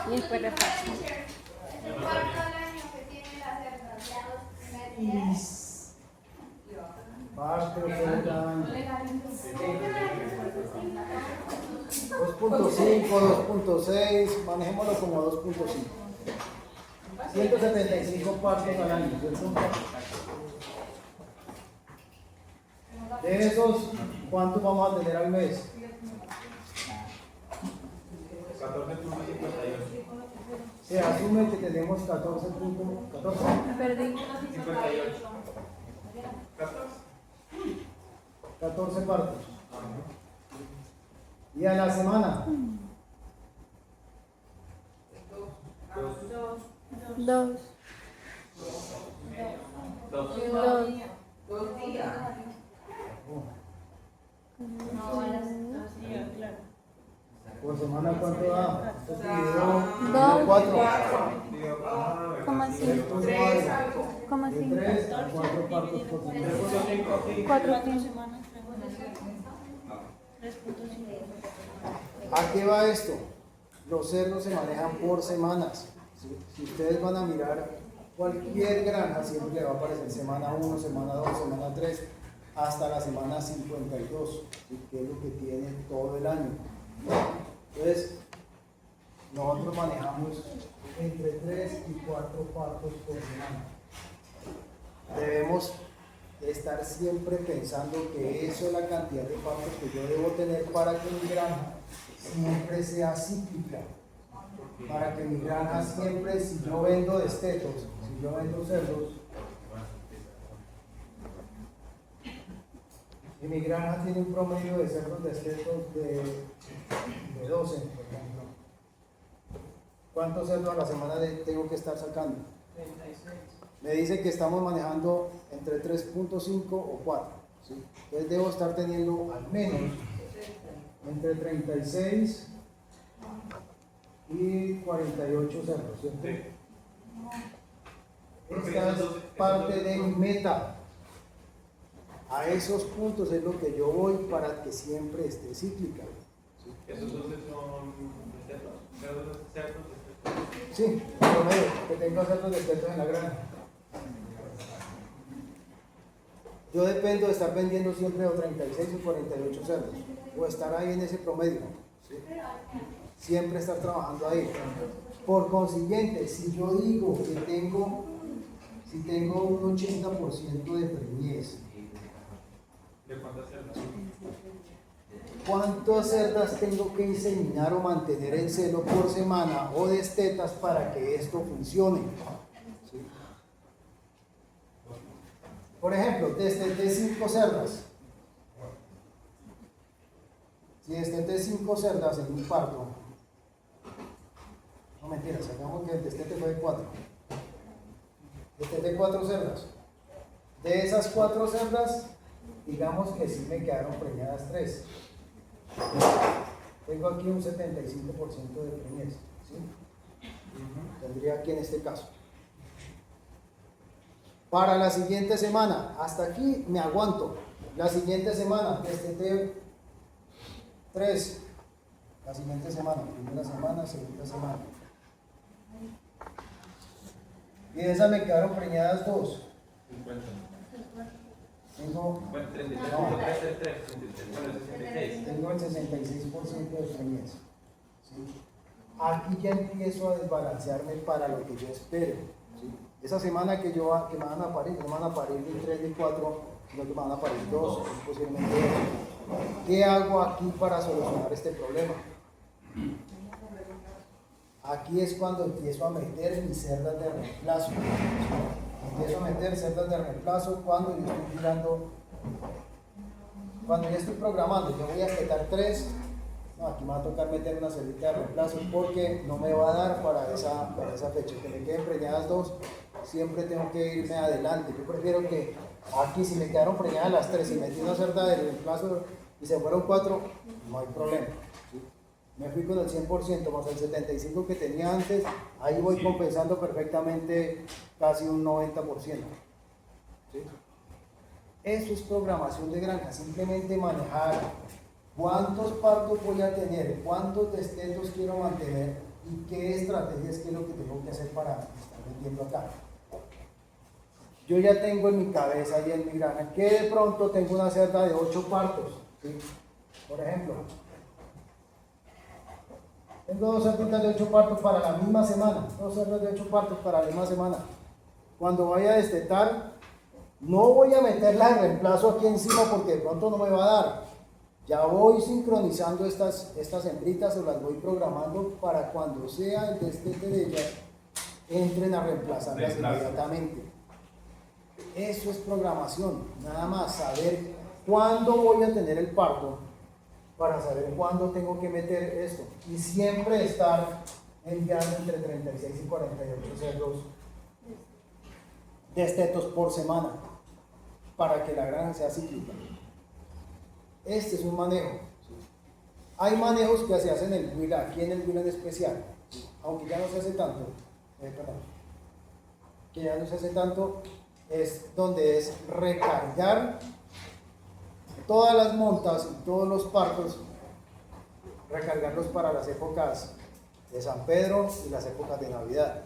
Y después reparto. Parte del año. 2.5, 2.6, manejémoslo como 2.5. 175 partos al año, ¿cierto? De esos, ¿cuántos vamos a tener al mes? 14.58. Se asume que tenemos 14.14. Perdí. 58. 14 partos. Y a la semana, 2. 2. por semana, ¿cuánto da? Esto es dividido Dos. 4. ¿Cómo así? ¿Cómo De así? 3 a 4 partos por semana. 4. ¿A qué va esto? Los cerdos se manejan por semanas. Si ustedes van a mirar cualquier granja, siempre le va a aparecer semana 1, semana 2, semana 3, hasta la semana 52, ¿sí? Que es lo que tiene todo el año. Entonces, nosotros manejamos entre 3 y 4 partos por semana. Debemos estar siempre pensando que eso es la cantidad de partos que yo debo tener para que mi granja siempre sea cíclica, para que mi granja siempre, si yo vendo destetos, si yo vendo cerdos, y mi granja tiene un promedio de cerdos destetos de 12, por ejemplo, ¿cuántos cerdos a la semana tengo que estar sacando? 36. Me dice que estamos manejando entre 3.5 o 4, ¿sí? Entonces debo estar teniendo al menos entre 36 y 48 cerdos, ¿cierto? Esta es parte de mi meta. A esos puntos es lo que yo voy para que siempre esté cíclica, ¿sí? ¿Esos 12 son cerdos? Sí, promedio, que tengo cerdos destetos en la granja. Yo dependo de estar vendiendo siempre o 36 o 48 cerdos, o estar ahí en ese promedio, ¿sí? Siempre estar trabajando ahí. Por consiguiente, si yo digo que tengo un 80% de preñez, ¿De cuántas cerdas? ¿cuántas cerdas tengo que inseminar o mantener en celo por semana o destetas para que esto funcione? ¿Sí? Por ejemplo, desteté 5 cerdas. Si desteté 5 cerdas en un parto, no mentiras, sacamos que el destete fue de 4. Desteté 4 cerdas. De esas 4 cerdas, digamos que sí me quedaron preñadas 3. Tengo aquí un 75% de preñez, ¿sí? Tendría aquí en este caso. Para la siguiente semana, hasta aquí me aguanto. La siguiente semana, desteté 3. La siguiente semana, primera semana, segunda semana. Y de esas me quedaron preñadas 2. 50. Tengo, Bueno, 33, no, 33, bueno, 66. tengo el 66% de preñez, ¿sí? Aquí ya empiezo a desbalancearme para lo que yo espero, ¿sí? Esa semana que me van a parir, no me van a parir ni 3 ni 4, sino que me van a parir 2, posiblemente 2. ¿Qué hago aquí para solucionar este problema? Aquí es cuando empiezo a meter mis cerdas de reemplazo. Empiezo a meter cerdas de reemplazo cuando yo estoy tirando, cuando ya estoy programando, yo voy a destetar 3. No, aquí me va a tocar meter una cerdita de reemplazo porque no me va a dar para esa fecha. Que me queden preñadas 2, siempre tengo que irme adelante. Yo prefiero que aquí, si me quedaron preñadas las 3 y metí una cerda de reemplazo y se fueron 4, no hay problema, ¿sí? Me fui con el 100% más el 75% que tenía antes, ahí voy compensando perfectamente casi un 90%, ¿sí? Eso es programación de granja, simplemente manejar cuántos partos voy a tener, cuántos destetos quiero mantener ¿Y qué estrategias, qué es lo que tengo que hacer para estar vendiendo acá? Yo ya tengo en mi cabeza y en mi granja que de pronto tengo una cerda de 8 partos, ¿sí? Por ejemplo, tengo 2 cerditas de 8 partos para la misma semana, 2 cerdas de 8 partos para la misma semana. Cuando vaya a destetar, no voy a meterla de reemplazo aquí encima porque de pronto no me va a dar. Ya voy sincronizando estas hembritas o las voy programando para cuando sea el destete de ellas, entren a reemplazarlas inmediatamente. Eso es programación, nada más saber cuándo voy a tener el parto para saber cuándo tengo que meter esto y siempre estar enviando entre 36 y 48 cerdos destetos por semana para que la granja sea cíclica. Este es un manejo. Hay manejos que se hacen en el Huila, aquí en el Huila en especial, aunque ya no se hace tanto, que ya no se hace tanto, es donde es recargar todas las montas y todos los partos, recargarlos para las épocas de San Pedro y las épocas de Navidad.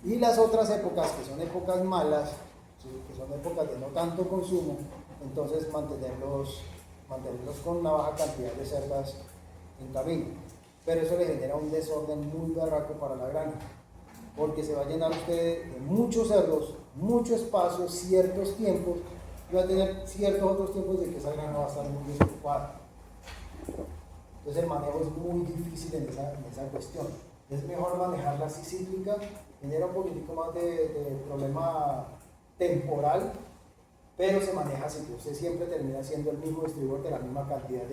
Y las otras épocas, que son épocas malas, ¿sí? Que son épocas de no tanto consumo, entonces mantenerlos con una baja cantidad de cerdas en camino. Pero eso le genera un desorden muy barraco para la granja, porque se va a llenar usted de muchos cerdos, mucho espacio, ciertos tiempos, y va a tener ciertos otros tiempos de que esa granja va a estar muy desocupada. Entonces el manejo es muy difícil en esa cuestión. Es mejor manejarla así cíclica, genera un poquitico más de problema temporal, pero se maneja así, que usted siempre termina siendo el mismo distribuidor de la misma cantidad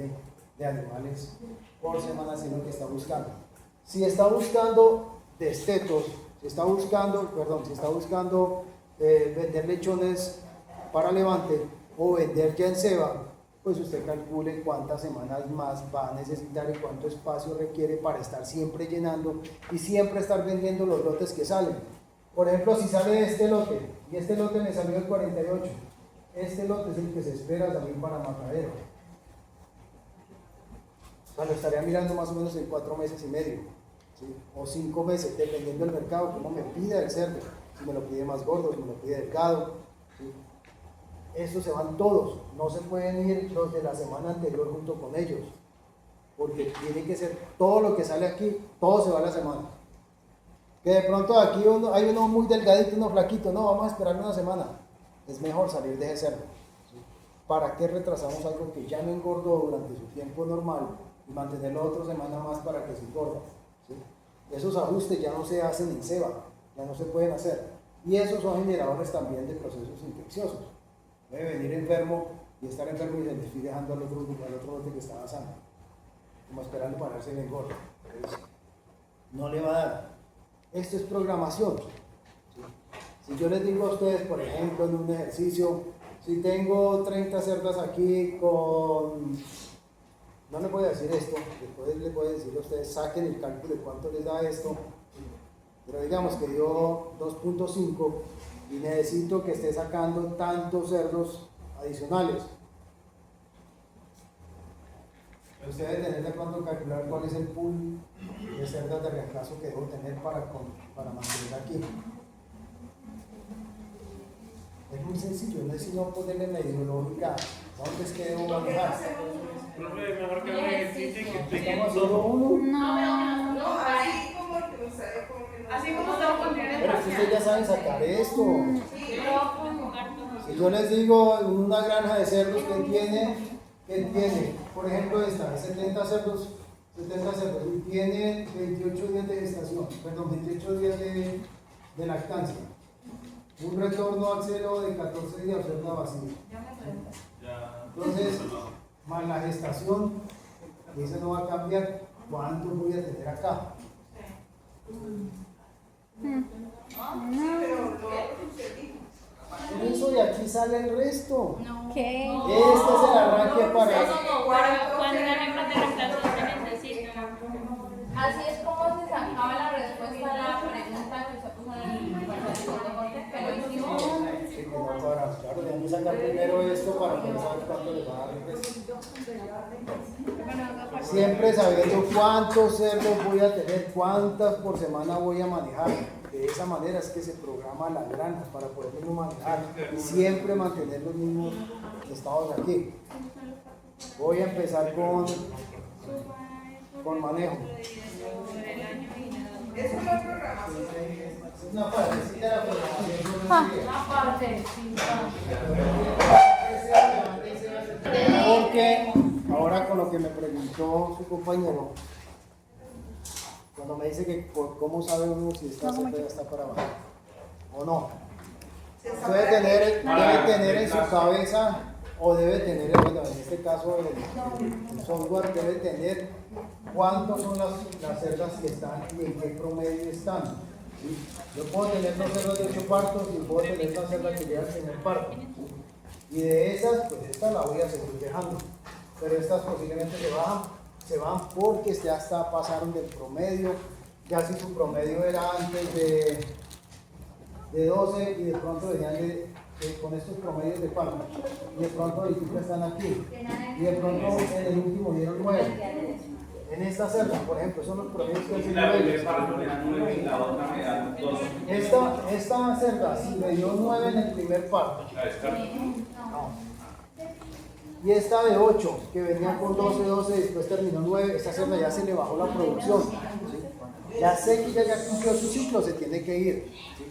de animales por semana, si es lo que está buscando. Si está buscando destetos, si está buscando vender lechones para levante o vender ya en ceba, pues usted calcule cuántas semanas más va a necesitar y cuánto espacio requiere para estar siempre llenando y siempre estar vendiendo los lotes que salen. Por ejemplo, si sale este lote y este lote me salió el 48, este lote es el que se espera salir para matadero. O sea, lo estaría mirando más o menos en 4 meses y medio, ¿sí? O 5 meses, dependiendo del mercado, cómo me pida el cerdo, si me lo pide más gordo, si me lo pide delgado, ¿sí? Estos se van todos, no se pueden ir los de la semana anterior junto con ellos, porque tiene que ser todo lo que sale aquí, todo se va a la semana. Que de pronto aquí hay uno muy delgadito, uno flaquito, no, vamos a esperar una semana. Es mejor salir de ese cerdo. ¿Sí? ¿Para qué retrasamos algo que ya no engordó durante su tiempo normal y mantenerlo otra semana más para que se engorda? ¿Sí? Esos ajustes ya no se hacen en ceba, ya no se pueden hacer. Y esos son generadores también de procesos infecciosos. Debe venir enfermo y estar enfermo y se le estoy dejando al otro lote que estaba sano, como esperando pararse en el engorda. Entonces, no le va a dar. Esto es programación. ¿Sí? Si yo les digo a ustedes, por ejemplo, en un ejercicio, si tengo 30 cerdas aquí con... No les voy a decir esto, después les voy a decir a ustedes, saquen el cálculo de cuánto les da esto, pero digamos que dio 2.5 y necesito que esté sacando tantos cerdos adicionales. Usted debe tener de pronto calcular cuál es el pool de cerdas de reemplazo que debo tener para mantener aquí. Es muy sencillo, no es sino ponerle la ideológica, ¿dónde es que debo manejar? Profe, mejor que me explique que explique ¿Estamos haciendo uno? No. Así como estamos poniendo. Pero si ustedes ya saben sacar esto. Si yo les digo una granja de cerdos que tiene, por ejemplo esta, 70 cerdos y tiene 28 días de gestación, 28 días de lactancia. Un retorno al cero de 14 días, cerda vacía. Entonces, más la gestación, eso no va a cambiar. ¿Cuánto voy a tener acá? Por eso de aquí sale el resto. ¿Qué? Este es el arranque para... ¿Cuántas hembras de reemplazo se necesitan? Así es como se sacaba la respuesta a la pregunta que se puso en el corte, pero hicimos. Sí, como para, claro, déjame sacar primero esto para poder saber cuánto le va a dar el resto. Siempre sabiendo cuántos cerdos voy a tener, cuántas por semana voy a manejar. De esa manera es que se programa las granjas para poder uno manejar y siempre mantener los mismos estados aquí. Voy a empezar con manejo. Eso es la programación. Una partecita de la programación. Porque ahora con lo que me preguntó su compañero, cuando me dice que cómo sabe uno si esta cerda ya está para abajo o no, debe tener en su cabeza o debe tener, bueno, en este caso el software debe tener cuántas son las cerdas que están y en qué promedio están. ¿Sí? Yo puedo tener dos cerdas de 8 partos y puedo tener una cerda que llega al primer parto. Y de esas, pues esta la voy a seguir dejando. Pero estas posiblemente se van porque ya pasaron del promedio. Ya si su promedio era antes de 12 y de pronto venían con estos promedios de parto. Y de pronto ahorita están aquí. Y de pronto en el último dieron 9. En esta cerda, por ejemplo, son los promedios que hacen La 9. primera parte me da 9 y la otra me da 12. Esta cerda, si me dio 9 en el primer parto. La descarto. No. Y esta de 8, que venía con 12, después terminó 9, esta cerda ya se le bajó la producción. ¿Sí? Ya sé que ya cumplió su ciclo, se tiene que ir. ¿Sí?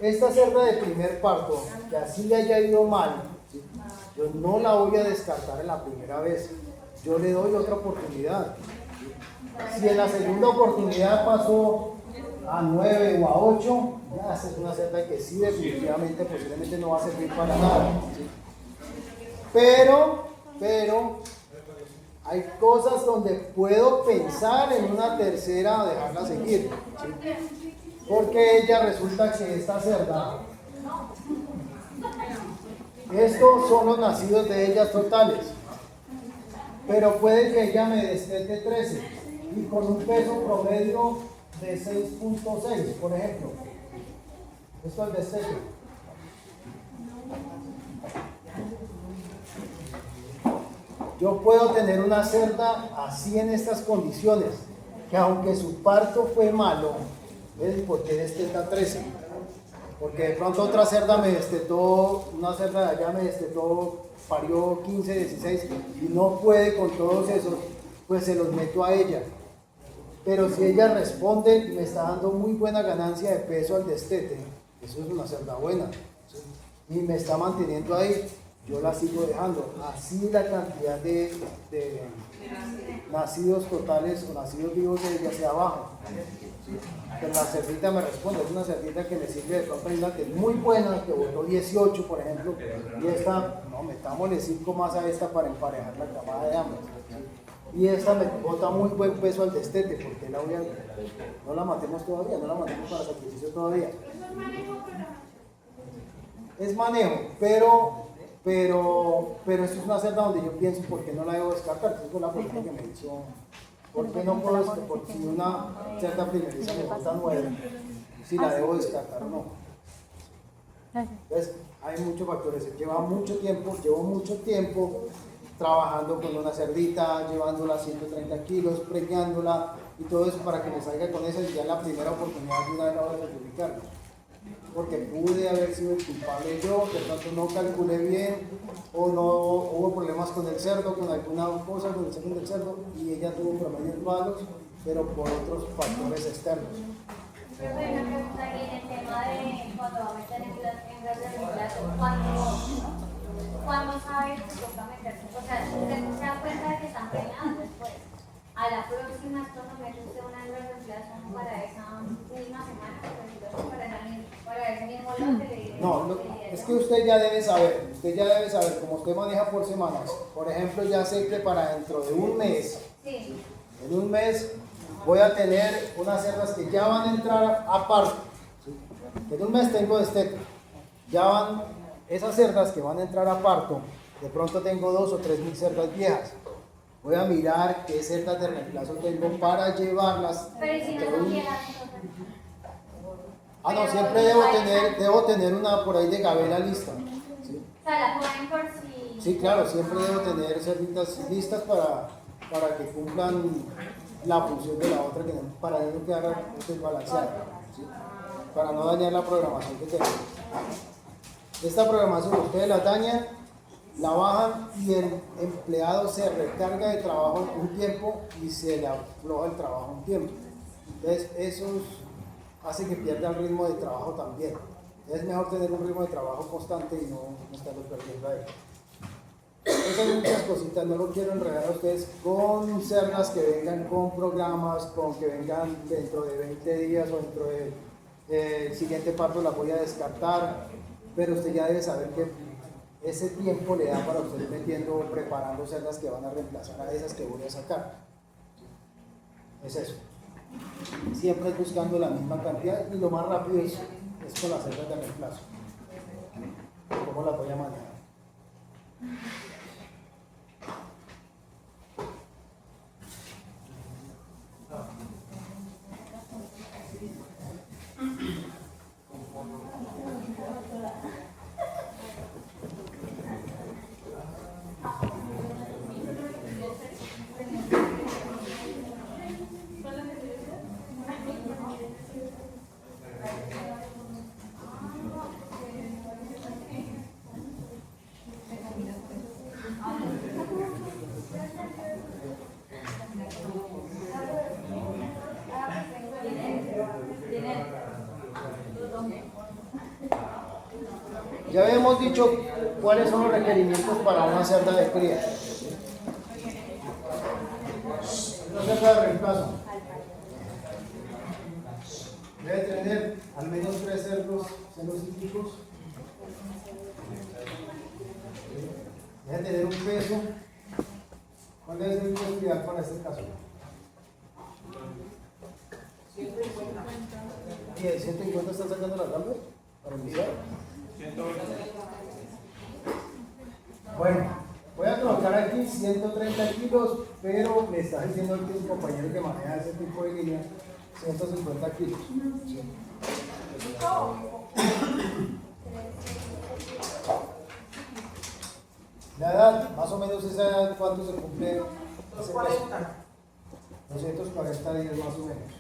Esta cerda de primer parto, que así le haya ido mal, ¿sí? Yo no la voy a descartar en la primera vez. Yo le doy otra oportunidad. ¿Sí? Si en la segunda oportunidad pasó a 9 o a 8, ya esa es una cerda que sí definitivamente posiblemente no va a servir para nada. ¿Sí? Pero hay cosas donde puedo pensar en una tercera o dejarla seguir. ¿Sí? Porque ella resulta que esta cerda, estos son los nacidos de ellas totales. Pero puede que ella me destete 13 y con un peso promedio de 6.6, por ejemplo. Esto es el destete. Yo puedo tener una cerda así en estas condiciones, que aunque su parto fue malo, es porque desteta 13. Porque de pronto otra cerda me destetó, una cerda de allá me destetó, parió 15, 16 y no puede con todos esos, pues se los meto a ella. Pero si ella responde y me está dando muy buena ganancia de peso al destete, eso es una cerda buena, ¿sí? Y me está manteniendo ahí, yo la sigo dejando. Así la cantidad de nacidos totales o nacidos vivos de ella sea baja. ¿Sí? Pero la cerdita me responde, es una cerdita que me sirve de pronto, hay una que es muy buena, que botó 18 por ejemplo, y esta, no, metámosle 5 más a esta para emparejar la camada de ambas. ¿Sí? Y esta me bota muy buen peso al destete, porque no la matemos todavía, no la matemos para sacrificio todavía. Es manejo, pero esto es una cerda donde yo pienso, ¿por qué no la debo descartar? Esa fue la pregunta que me hizo. ¿Por qué no puedo descartar? Porque si una cerda primeriza me falta 9, si la debo descartar o no. Entonces, hay muchos factores. Llevo mucho tiempo trabajando con una cerdita, llevándola a 130 kilos, preñándola y todo eso para que me salga con esa y ya en la primera oportunidad de una vez la voy a sacrificar. Porque pude haber sido el culpable yo, de pronto no calculé bien, o no hubo problemas con el cerdo, con alguna cosa, con el semen del cerdo, y ella tuvo promedios malos, pero por otros factores externos. Pero una pregunta ahí en el tema de cuando va a meter en gas de reemplazo, ¿cuándo sabes que toca meterse? O sea, usted se da cuenta de que están preñados después. A la próxima, esto no mete usted una gas de reemplazo para esa misma semana, para ese mismo lote. No, es que usted ya debe saber, como usted maneja por semanas. Por ejemplo, ya sé que para dentro de un mes, sí. En un mes voy a tener unas cerdas que ya van a entrar a parto. ¿Sí? En un mes tengo destete. Ya van esas cerdas que van a entrar a parto. De pronto tengo 2 o 3 mil cerdas viejas. Voy a mirar qué cerdas de reemplazo tengo para llevarlas. Pero si no son viejas, no, siempre debo tener una por ahí de gabela lista. ¿Sí? o sea, la ponen por si... Sí, claro, siempre debo tener cerditas listas para para que cumplan la función de la otra, para no quedar desbalanceado, ¿sí? Para no dañar la programación que tenemos. Esta programación ustedes la dañan, la bajan y el empleado se recarga de trabajo un tiempo y se le afloja el trabajo un tiempo. Entonces eso hace que pierda el ritmo de trabajo también. Es mejor tener un ritmo de trabajo constante y no estarlo perdiendo ahí. Esas son muchas cositas, no lo quiero enredar a ustedes con cernas que vengan con programas, con que vengan dentro de 20 días o dentro del siguiente parto la voy a descartar, pero usted ya debe saber que ese tiempo le da para usted ir metiendo, preparando cerdas que van a reemplazar a esas que voy a sacar. Es eso. Siempre buscando la misma cantidad y lo más rápido es con las cerdas de reemplazo. ¿Cómo las voy a manejar? Ya habíamos dicho cuáles son los requerimientos para una cerda de cría. Una cerda de reemplazo debe tener al menos 3 cerdos cíclicos. Debe tener un peso. ¿Cuál debe ser el peso ideal para este caso? 150. ¿Y el 150 están sacando las gambas para iniciar? Bueno, voy a colocar aquí 130 kilos, pero me está diciendo el compañero que maneja ese tipo de línea 150 kilos. Sí. La edad, más o menos esa edad, ¿cuánto se cumple? 240. 240 días más o menos.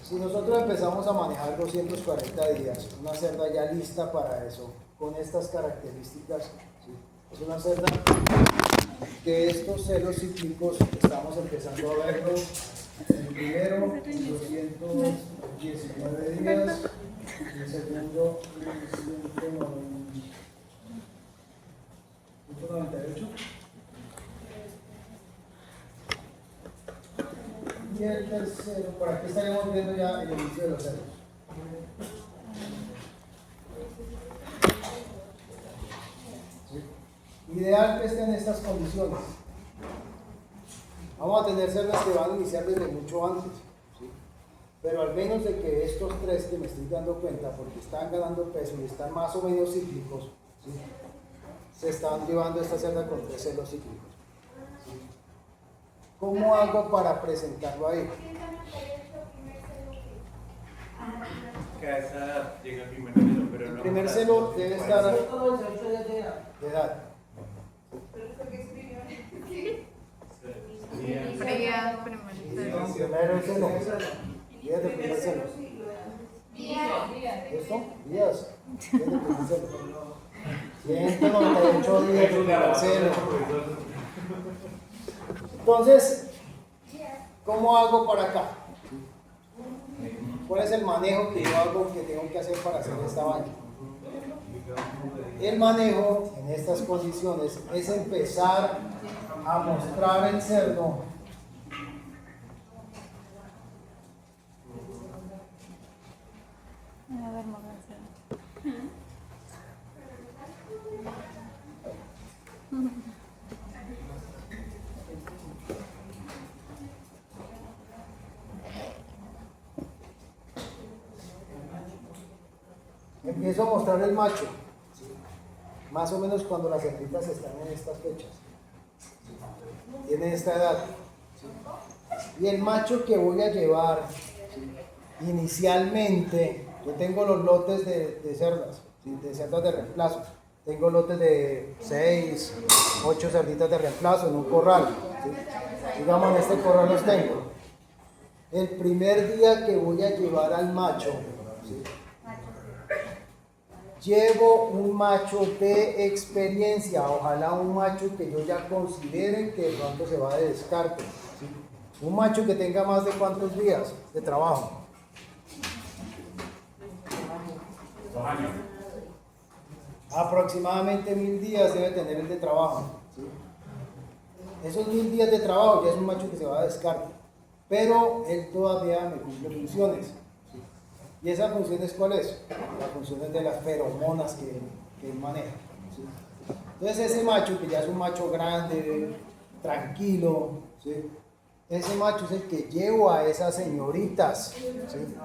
Si nosotros empezamos a manejar 240 días, una cerda ya lista para eso, con estas características, ¿sí? Es una cerda que estos celos cíclicos estamos empezando a verlos. El primero, 219 días, el segundo, 198. Y el tercero, por aquí estaremos viendo ya el inicio de los ceros. ¿Sí? Ideal que estén en estas condiciones. Vamos a tener cerdas que van a iniciar desde mucho antes, ¿sí? Pero al menos de que estos 3 que me estoy dando cuenta, porque están ganando peso y están más o menos cíclicos, ¿sí? Se están llevando esta cerda con 3 celos cíclicos. ¿Cómo hago para presentarlo ahí? Que a esa edad llega el primer celo, pero El no. primer celo debe estar de edad. Primero el celo. Días de primer celo. ¿Esto? Días. Días de primer celo. 198 días de primer celo. Entonces, ¿cómo hago para acá? ¿Cuál es el manejo que yo hago, que tengo que hacer para hacer esta vaina? El manejo en estas condiciones es empezar a mostrar el cerdo empiezo a mostrar el macho, ¿sí? Más o menos cuando las cerditas están en estas fechas, ¿sí? Tiene esta edad, ¿sí? Y el macho que voy a llevar, ¿sí? Inicialmente Yo tengo los lotes de cerdas, ¿sí? De cerdas de reemplazo. Tengo lotes de 6, 8 cerditas de reemplazo en un corral, ¿sí? Digamos, en este corral los tengo. El primer día que voy a llevar al macho, ¿sí? Llevo un macho de experiencia, ojalá un macho que yo ya considere que de pronto se va de descarte, ¿sí? Un macho que tenga más de cuántos días de trabajo. 2 años. Aproximadamente 1000 días debe tener el de trabajo, ¿sí? Esos 1000 días de trabajo ya es un macho que se va a descarte, pero él todavía me cumple funciones, ¿sí? ¿Y esas funciones cuáles? Las funciones de las feromonas que él maneja, ¿sí? Entonces ese macho que ya es un macho grande, tranquilo, ¿sí? Ese macho es el que llevo a esas señoritas, ¿sí?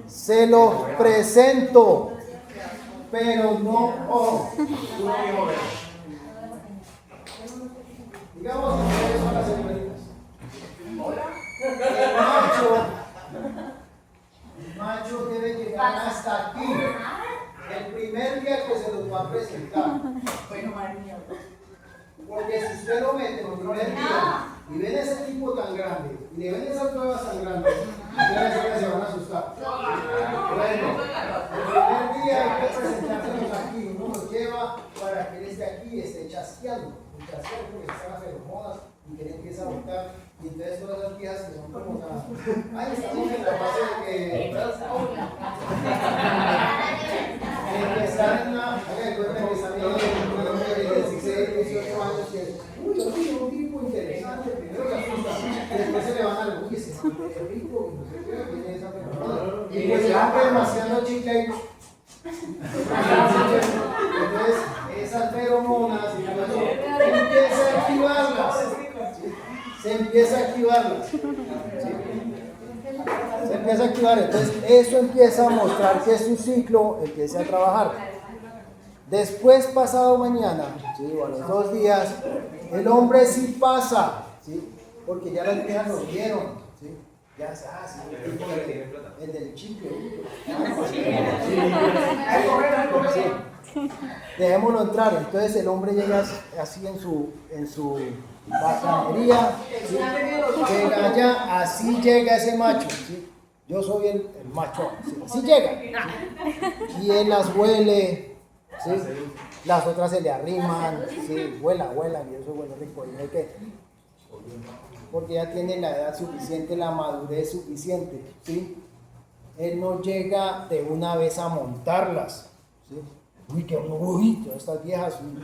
Se los presento, pero no, ojo, digamos que ustedes son las señoritas. El macho debe llegar hasta aquí. El primer día que se los va a presentar. Porque si usted lo mete el primer día y ven ese tipo tan grande y le ven esas pruebas tan grandes, ustedes se van a asustar. Bueno, el primer día hay que presentárselos aquí. Uno los lleva para que él esté aquí y esté chasqueando. Chasqueando porque están las feromonas y que él empieza a botar. Y entonces todas esas viejas que son como ahí estamos en la fase de que están en una, recuerden que están en 16, 18 años que uy, yo soy un tipo interesante, primero se asusta, después se le van a la uy, ese man es rico, no sé qué, tiene esa persona, y pues se van demasiado chicle. Entonces esas feromonas empieza a activarlas. Se empieza a activarlas. ¿Sí? Se empieza a activar. Entonces, eso empieza a mostrar que su ciclo empieza a trabajar. Después, pasado mañana, ¿sí? O a los 2 días, el hombre sí pasa, ¿sí? Porque ya las viejas lo vieron, ¿sí? Ya sí, el del chicle. Sí. Dejémoslo entrar. Entonces, el hombre llega así en su bacanería, ¿sí? Llega allá, así llega ese macho, ¿sí? Yo soy el macho, ¿sí? Así llega, ¿sí? Y él las huele, ¿sí? Las otras se le arriman, ¿sí? Vuela, y eso huele rico, y no hay que, porque ya tiene la edad suficiente, la madurez suficiente, ¿sí? Él no llega de una vez a montarlas, ¿sí? Uy, todas estas viejas, uy.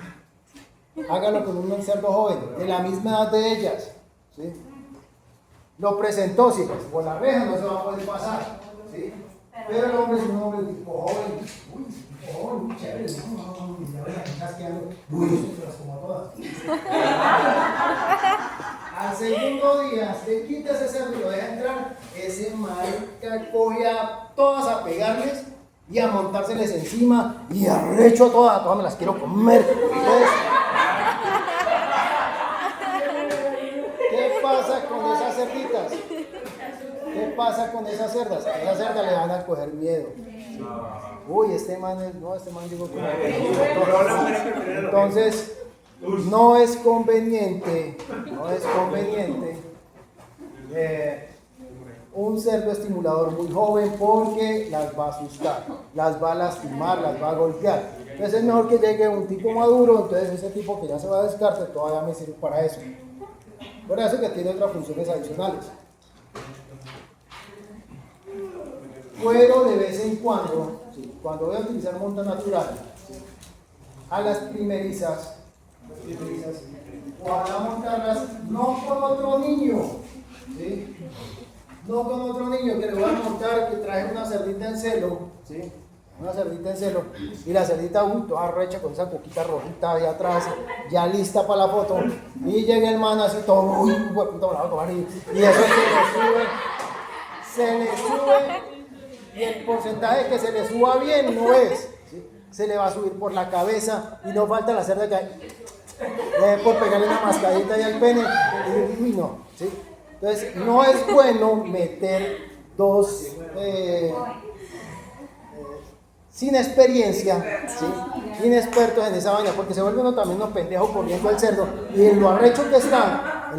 Hágalo con un cerdo joven, de la misma edad de ellas, ¿sí? Lo presentó, sí, pues por la reja no se va a poder pasar, ¿sí? Pero el hombre es un hombre tipo joven, uy, tipo joven, muy chévere, y ahora las chicas que hago, uy, se las como a todas. Al segundo día, se quita ese cerdo y lo deja entrar, ese marica coge a todas a pegarles y a montárseles encima y arrecho a todas me las quiero comer. Entonces, ¿qué pasa con esas cerditas? ¿Qué pasa con esas cerdas? A esas cerdas le van a coger miedo. Uy, este man llegó con entonces, no es conveniente un cerdo estimulador muy joven porque las va a asustar, las va a lastimar, las va a golpear. Entonces es mejor que llegue un tipo maduro, entonces ese tipo que ya se va a descarte todavía me sirve para eso. Por eso que tiene otras funciones adicionales. Puedo de vez en cuando, ¿sí? Cuando voy a utilizar monta natural, ¿sí? A las primerizas, ojalá montarlas no con otro niño, ¿sí? No con otro niño que le voy a montar, que trae una cerdita en celo, ¿sí? Una cerdita en celo, y la cerdita toda recha con esa coquita rojita ahí atrás, ya lista para la foto, y llega el man así todo, y eso se le sube, y el porcentaje que se le suba bien no es, ¿sí? Se le va a subir por la cabeza, y no falta la cerda que hay, por pegarle una mascadita ahí al pene, y no, ¿sí? Entonces, no es bueno meter dos sin experiencia, ¿sí? Inexpertos en esa vaina, porque se vuelve uno también uno pendejo corriendo al cerdo, y en lo arrecho que está,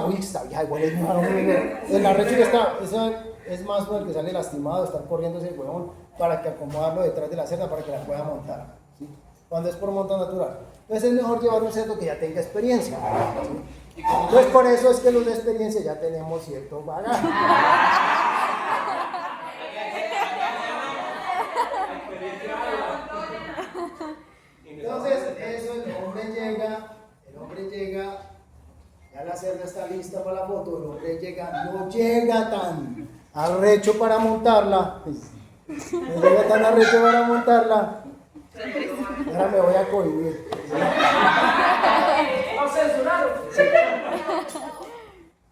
uy, está vieja, igual es malo, el arrecho que está, eso es más bueno el que sale lastimado, estar corriendo ese huevón, para que acomodarlo detrás de la cerda, para que la pueda montar, ¿sí? Cuando es por monta natural. Entonces es mejor llevar un cerdo que ya tenga experiencia, ¿sí? Entonces por eso es que los de experiencia ya tenemos cierto bagaje. Entonces, eso, el hombre llega, ya la cerda está lista para la foto, el hombre llega, no llega tan arrecho para montarla, no llega tan arrecho para montarla, ahora me voy a cohibir.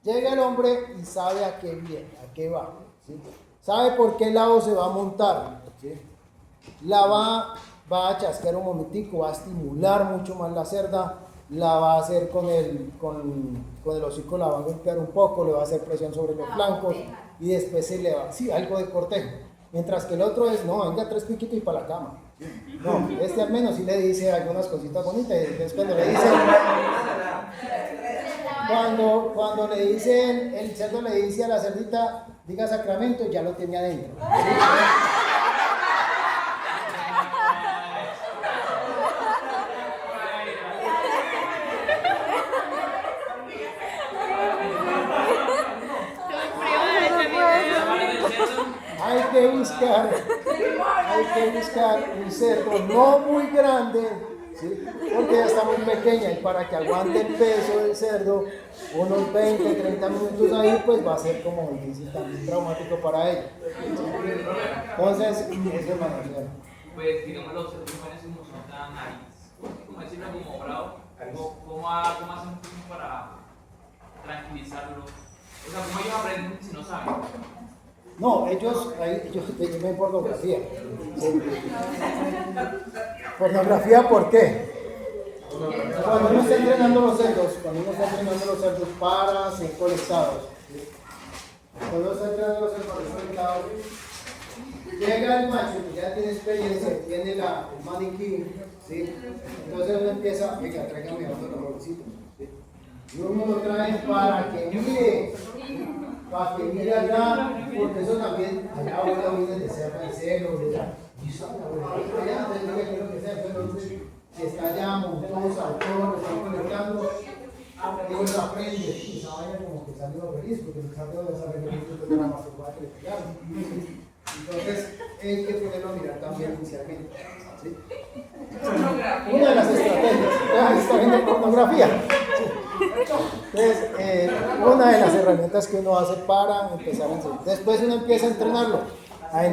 Llega el hombre y sabe a qué viene, a qué va, ¿sí? Sabe por qué lado se va a montar, ¿sí? Va a chasquear un momentico, va a estimular mucho más la cerda, la va a hacer con el hocico, la va a golpear un poco, le va a hacer presión sobre los flancos y después se le va, sí, algo de cortejo. Mientras que el otro es, no, venga 3 piquitos y para la cama. No, este al menos sí le dice algunas cositas bonitas, y después cuando le dice, el cerdo le dice a la cerdita, diga sacramento, ya lo tenía adentro. Hay que buscar un cerdo no muy grande, ¿sí? Porque ya está muy pequeña, y para que aguante el peso del cerdo, unos 20, 30 minutos ahí, pues va a ser como difícil, también traumático para ella. Entonces, eso es manejar. Pues digamos los cerdos jóvenes como son tan ágiles, como decirlo como bravo, ¿cómo hacen un poco para tranquilizarlo? O sea, ¿cómo ellos aprenden si no saben? No, ellos ven pornografía. Sí. ¿Pornografía por qué? Cuando uno está entrenando los cerdos para ser colectados, ¿sí? Cuando uno está entrenando los cerdos para ser colectados, llega el macho que ya tiene experiencia, tiene el maniquí, ¿sí? Entonces uno empieza, venga, tráigame otro robotcito, ¿sí? Y uno lo trae para que mire allá, porque eso también, allá ahora viene de cerro en celo, de allá, y sabe, allá, entonces diga que sea, pero si está allá, montoso, saltón, lo están conectando, y uno aprende, y esa vaina como que sale uno feliz, porque el cerdo de esa feliz, de la masturba que le pegaron. Entonces, hay que ponerlo a mirar también inicialmente, ¿sí? Una de las estrategias, está viendo pornografía. Entonces, una de las herramientas que uno hace para empezar a enseñar. Después uno empieza a entrenarlo, a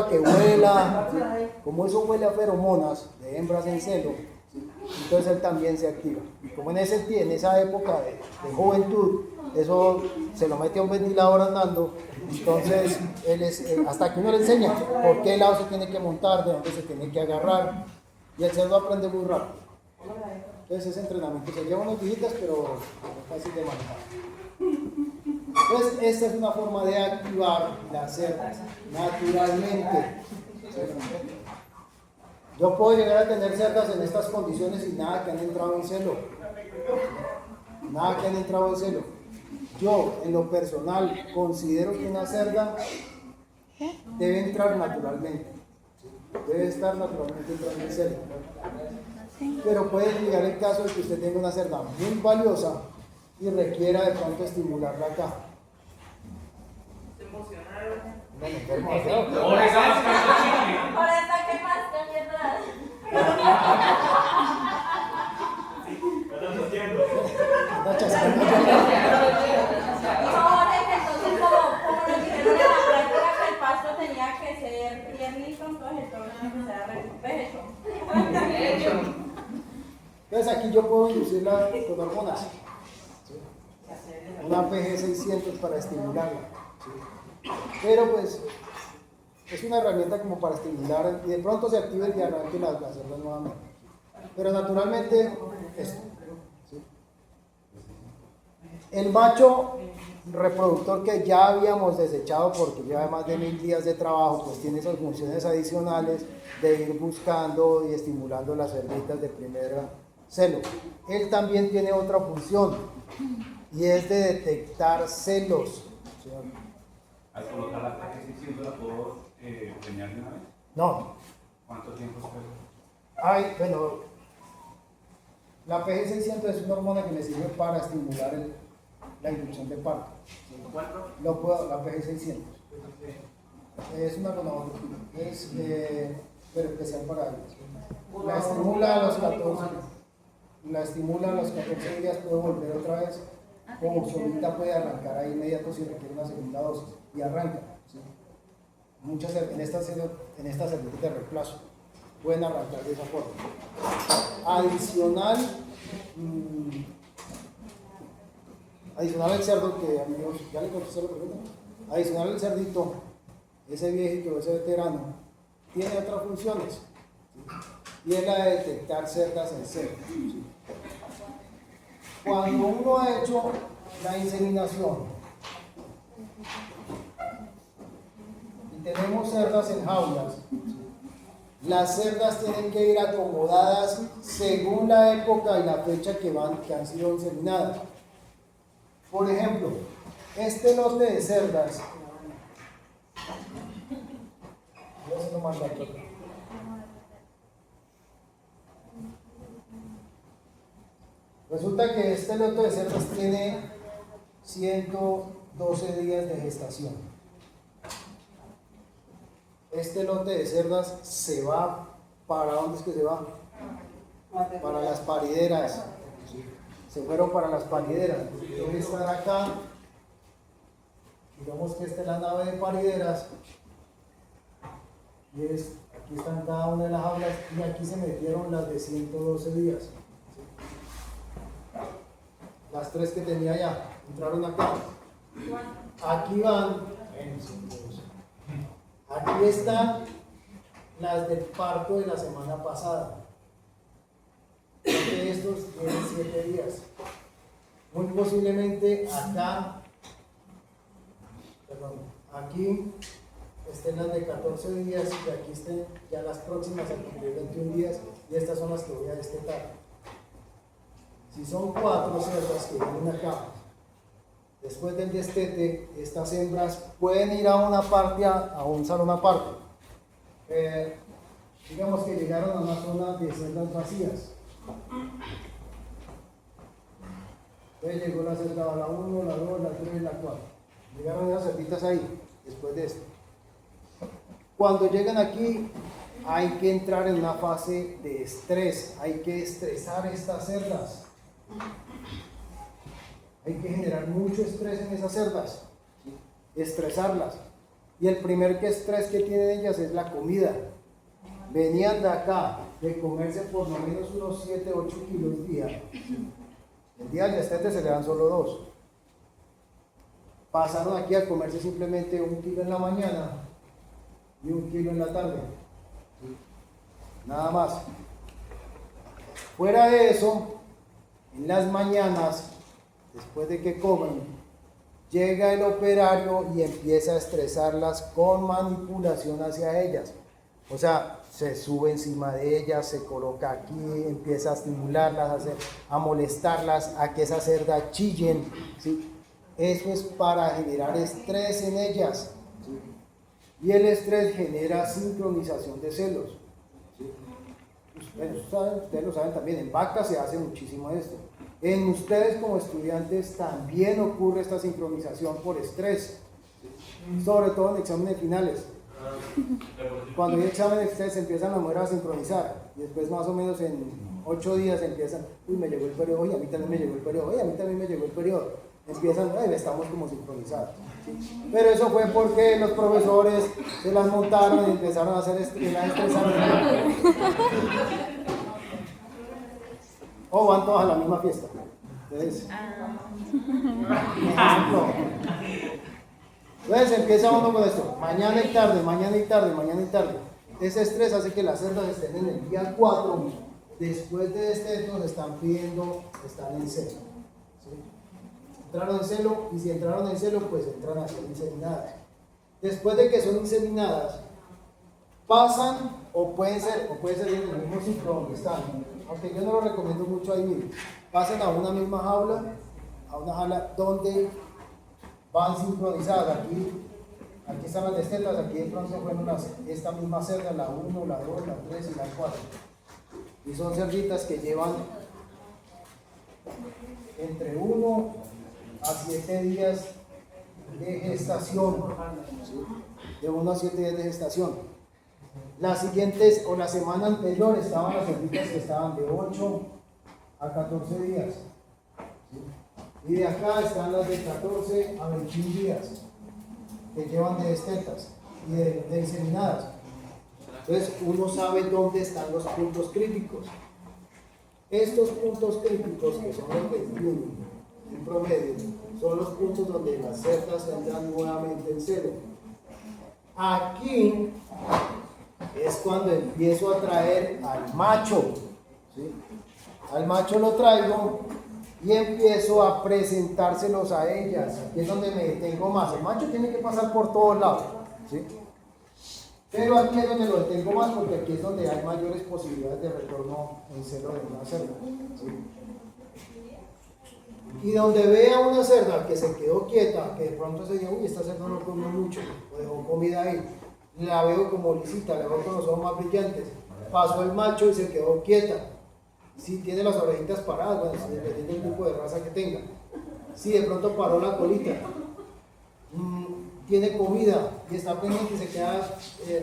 que huela, ¿sí? Como eso huele a feromonas de hembras en celo, ¿sí? Entonces él también se activa. Y como en esa época de juventud, eso se lo mete a un ventilador andando, entonces él hasta que uno le enseña por qué lado se tiene que montar, de dónde se tiene que agarrar, y el cerdo aprende muy rápido. Entonces ese entrenamiento se lleva unos días, pero es fácil de manejar. Entonces esta es una forma de activar las cerdas naturalmente. Yo puedo llegar a tener cerdas en estas condiciones y nada que han entrado en celo. Yo, en lo personal, considero que una cerda debe entrar naturalmente. Debe estar naturalmente entrando en celo. Pero puede llegar el caso de que usted tenga una cerda muy valiosa y requiera de pronto estimularla acá. Se emocionaron. Ahora está que más que mierda. Entonces, como nos dijeron en la práctica que el pasto tenía que ser piernito, entonces el toro tiene que ser pecho. Entonces aquí yo puedo inducirla con hormonas, ¿sí? Una PG600 para estimularla, ¿sí? Pero pues es una herramienta como para estimular y de pronto se activa el diarranque y las cerdas nuevamente. Pero naturalmente esto, ¿sí? El macho reproductor que ya habíamos desechado porque lleva más de 1000 días de trabajo, pues tiene esas funciones adicionales de ir buscando y estimulando las cerditas de primer celo. Él también tiene otra función y es de detectar celos. ¿Sí? Al colocar la PG600 la puedo preñar de una vez. No. ¿Cuánto tiempo espero? Ay, bueno, la PG600 es una hormona que me sirve para estimular la inducción de parto. No puedo, la PG600. Es una gonadotropina, pero especial para ellos. La estimula a los 14, días, puede volver otra vez, o solita puede arrancar ahí inmediato si requiere una segunda dosis, y arranca. ¿Sí? Muchas en estas cerditas de reemplazo pueden arrancar de esa forma. Adicional al cerdo, que amigos, ya le contesté la pregunta. Adicional al cerdito, ese viejito, ese veterano, tiene otras funciones, ¿sí? Y es la de detectar cerdas en seco. ¿Sí? Cuando uno ha hecho la inseminación y tenemos cerdas en jaulas, ¿sí? Las cerdas tienen que ir acomodadas según la época y la fecha que han sido inseminadas. Por ejemplo, este lote de cerdas, voy a hacerlo más rápido. Resulta que este lote de cerdas tiene 112 días de gestación. Este lote de cerdas se va, ¿para dónde es que se va? Para las parideras. Se fueron para las parideras. Debe estar acá. Digamos que esta es la nave de parideras. Y aquí están cada una de las jaulas y aquí se metieron las de 112 días. Las 3 que tenía allá, entraron acá. Aquí van. Aquí están las del parto de la semana pasada. De estos tienen 7 días. Muy posiblemente aquí estén las de 14 días y aquí estén ya las próximas a cumplir 21 días y estas son las que voy a destetar. Si son 4 cerdas que vienen acá, después del destete, estas hembras pueden ir a una parte, a un salón aparte. Digamos que llegaron a una zona de cerdas vacías. Entonces llegó la cerda a la 1, la 2, la 3 y la 4. Llegaron las cerditas ahí, después de esto. Cuando llegan aquí, hay que entrar en una fase de estrés. Hay que estresar estas cerdas. Hay que generar mucho estrés en esas cerdas. ¿Sí? Estresarlas. Y el primer estrés que tienen ellas es la comida. Venían de acá, de comerse por lo menos unos 7, 8 kilos día. El día del destete se le dan solo 2. Pasaron aquí a comerse simplemente 1 kilo en la mañana y 1 kilo en la tarde. Nada más. Fuera de eso, en las mañanas, después de que comen, llega el operario y empieza a estresarlas con manipulación hacia ellas. O sea, se sube encima de ellas, se coloca aquí, empieza a estimularlas, a molestarlas, a que esas cerdas chillen, ¿sí? Eso es para generar estrés en ellas, ¿sí? Y el estrés genera sincronización de celos, ¿sí? Ustedes lo saben también, en vacas se hace muchísimo esto. En ustedes como estudiantes también ocurre esta sincronización por estrés, ¿sí? Sobre todo en exámenes finales. Cuando hay exámenes ustedes empiezan a mover a sincronizar y después más o menos en 8 días empiezan, uy, me llegó el periodo, y a mí también me llegó el periodo, y a mí también me llegó el periodo. Empiezan, estamos como sincronizados, ¿sí? Pero eso fue porque los profesores se las montaron y empezaron a hacer estresar. O van todas a la misma fiesta. Entonces, entonces empieza uno con esto, mañana y tarde, mañana y tarde, mañana y tarde. Ese estrés hace que las cerdas estén en el día 4, después de destetos están pidiendo, están en cero. ¿Sí? entraron en celo, y si entraron en celo, pues entran a ser inseminadas. Después de que son inseminadas, pasan o puede ser en el mismo ciclo donde están, aunque yo no lo recomiendo mucho ahí mismo, pasan a una misma jaula, a una jaula donde van sincronizadas. Aquí están las destetas, aquí de pronto fueron esta misma cerda, la 1, la 2, la 3 y la 4. Y son cerditas que llevan entre 1 a 7 días de gestación, ¿sí? De 1 a 7 días de gestación. Las siguientes o la semana anterior estaban las cerditas que estaban de 8 a 14 días, ¿sí? Y de acá están las de 14 a 21 días que llevan de destetas y de inseminadas. Entonces uno sabe dónde están los puntos críticos. Estos puntos críticos, que son los 21 en promedio, son los puntos donde las cerdas entran nuevamente en celo. Aquí es cuando empiezo a traer al macho, ¿sí? Al macho lo traigo y empiezo a presentárselos a ellas. Aquí es donde me detengo más. El macho tiene que pasar por todos lados, ¿sí? Pero aquí es donde lo detengo más, porque aquí es donde hay mayores posibilidades de retorno en celo de una cerda, ¿sí? Y donde vea una cerda que se quedó quieta, que de pronto se dice, uy, esta cerda no comió mucho, o dejó comida ahí, la veo como lisita, la veo con los ojos más brillantes, pasó el macho y se quedó quieta. Si tiene las orejitas paradas, bueno, dependiendo del tipo de raza que tenga. Si de pronto paró la colita, tiene comida y está pendiente y se queda,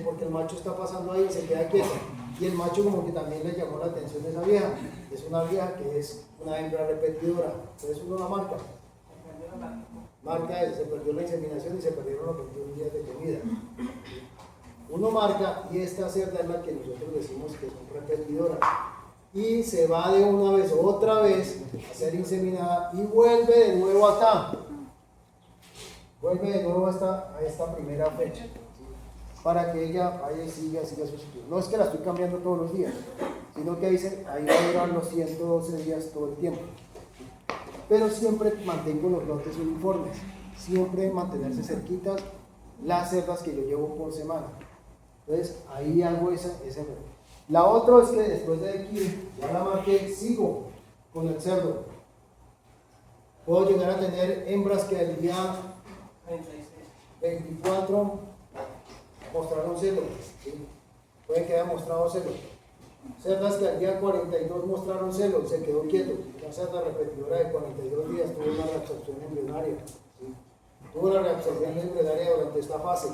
porque el macho está pasando ahí y se queda quieto. Y el macho como que también le llamó la atención de esa vieja. Es una vieja que es una hembra repetidora. Entonces uno la marca. Marca eso, se perdió la inseminación y se perdieron los 21 días de comida. Uno marca y esta cerda es la que nosotros decimos que es una repetidora. Y se va de una vez otra vez a ser inseminada y vuelve de nuevo acá. Vuelve de nuevo a esta primera fecha, ¿sí? Para que ella vaya siga su ciclo. No es que la estoy cambiando todos los días, sino que ahí va a durar los 112 días todo el tiempo. Pero siempre mantengo los lotes uniformes, siempre mantenerse cerquitas las cerdas que yo llevo por semana. Entonces ahí hago ese error. La otra es que después de aquí, ya la marqué, sigo con el cerdo. Puedo llegar a tener hembras que al día 24 mostraron celo, ¿sí? Puede que haya mostrado celo. Cerdas que al día 42 mostraron celo, se quedó quieto. Una cerda repetidora de 42 días tuvo una reabsorción embrionaria, ¿sí? Tuvo una reabsorción embrionaria durante esta fase,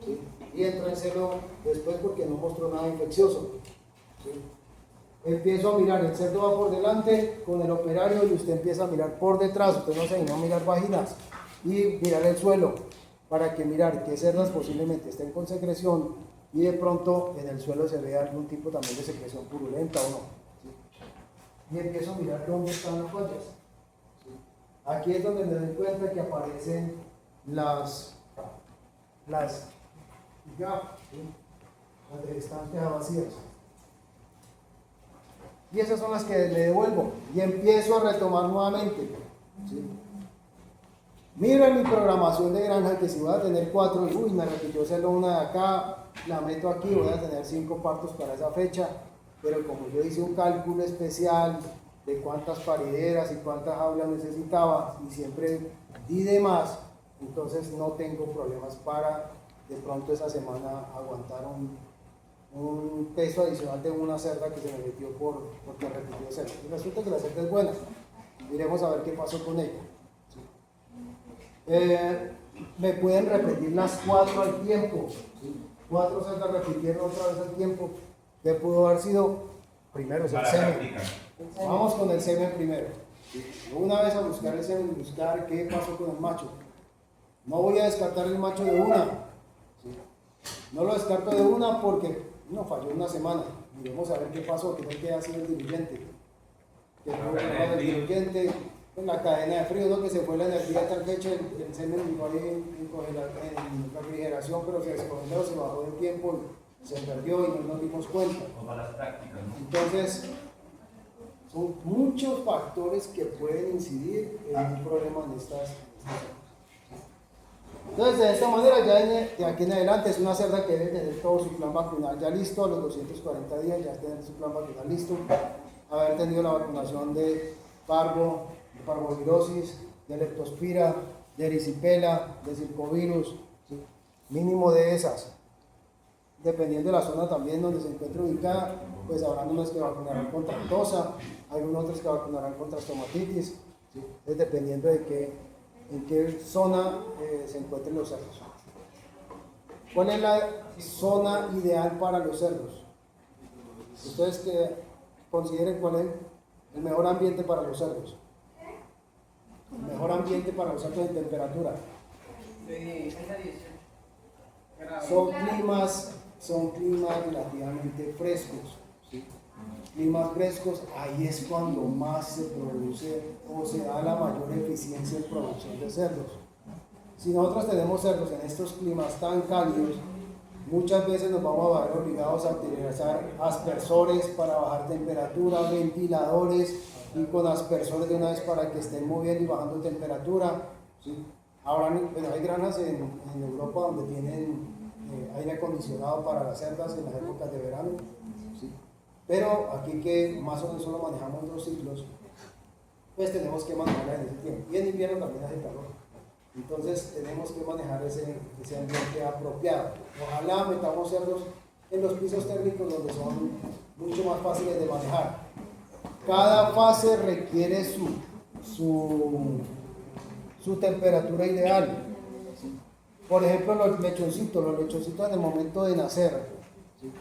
¿sí? Y entra en celo después porque no mostró nada infeccioso, ¿sí? Empiezo a mirar, el cerdo va por delante con el operario y usted empieza a mirar por detrás. Usted no se anima a mirar vaginas y mirar el suelo para que mirar qué cerdas posiblemente estén con secreción y de pronto en el suelo se vea algún tipo también de secreción purulenta o no, ¿sí? Y empiezo a mirar dónde están las fallas, ¿sí? Aquí es donde me doy cuenta que aparecen las de estancias vacías. Y esas son las que le devuelvo y empiezo a retomar nuevamente, ¿sí? Miro en mi programación de granja que si voy a tener 4, uy, me repitió solo una de acá, la meto aquí, voy a tener 5 partos para esa fecha, pero como yo hice un cálculo especial de cuántas parideras y cuántas jaulas necesitaba y siempre di de más, entonces no tengo problemas para de pronto esa semana aguantar un peso adicional de una cerda que se me metió porque repitió cerda. Y resulta que la cerda es buena. Miremos a ver qué pasó con ella. ¿Sí? Me pueden repetir las 4 al tiempo. ¿Sí? 4 cerdas repitieron otra vez al tiempo. ¿Qué pudo haber sido? Primero es el semen. Vamos con el semen primero. ¿Sí? Una vez a buscar el semen y buscar qué pasó con el macho. No voy a descartar el macho de una. ¿Sí? No lo descarto de una porque no falló una semana. Miremos a ver qué pasó, que no queda así el diluyente. Que no queda el diluyente en la cadena de frío, ¿no? Que se fue la energía tal fecha, el semen llegó ahí en refrigeración, pero se descongeló, se bajó de tiempo, se perdió y no nos dimos cuenta. Como las prácticas, ¿no? Entonces, Son muchos factores que pueden incidir en un problema en estas. Entonces, de esta manera, ya de aquí en adelante, es una cerda que debe tener todo su plan vacunal ya listo, a los 240 días ya tener su plan vacunal listo, haber tenido la vacunación de parvo, de parvovirosis, de leptospira, de erisipela, de circovirus, ¿sí? Mínimo de esas. Dependiendo de la zona también donde se encuentre ubicada, pues habrá unas que vacunarán contra tosa, algunos otros que vacunarán contra estomatitis, ¿sí? Entonces, dependiendo de en qué zona se encuentren los cerdos. ¿Cuál es la zona ideal para los cerdos? Ustedes que consideren cuál es el mejor ambiente para los cerdos. El mejor ambiente para los cerdos en temperatura. Son climas relativamente frescos. ¿Sí? Climas frescos, ahí es cuando más se produce o se da la mayor eficiencia en producción de cerdos. Si nosotros tenemos cerdos en estos climas tan cálidos, muchas veces nos vamos a ver obligados a utilizar aspersores para bajar temperatura, ventiladores y con aspersores de una vez para que estén moviendo y bajando temperatura. ¿Sí? Ahora, bueno, hay granjas en Europa donde tienen aire acondicionado para las cerdas en las épocas de verano. ¿Sí? Pero aquí que más o menos solo manejamos 2 ciclos, pues tenemos que manejarla en ese tiempo. Y en invierno también hace calor. Entonces tenemos que manejar ese ambiente apropiado. Ojalá metamos cerdos en los pisos térmicos donde son mucho más fáciles de manejar. Cada fase requiere su temperatura ideal. Por ejemplo, los lechoncitos en el momento de nacer. ¿Sí?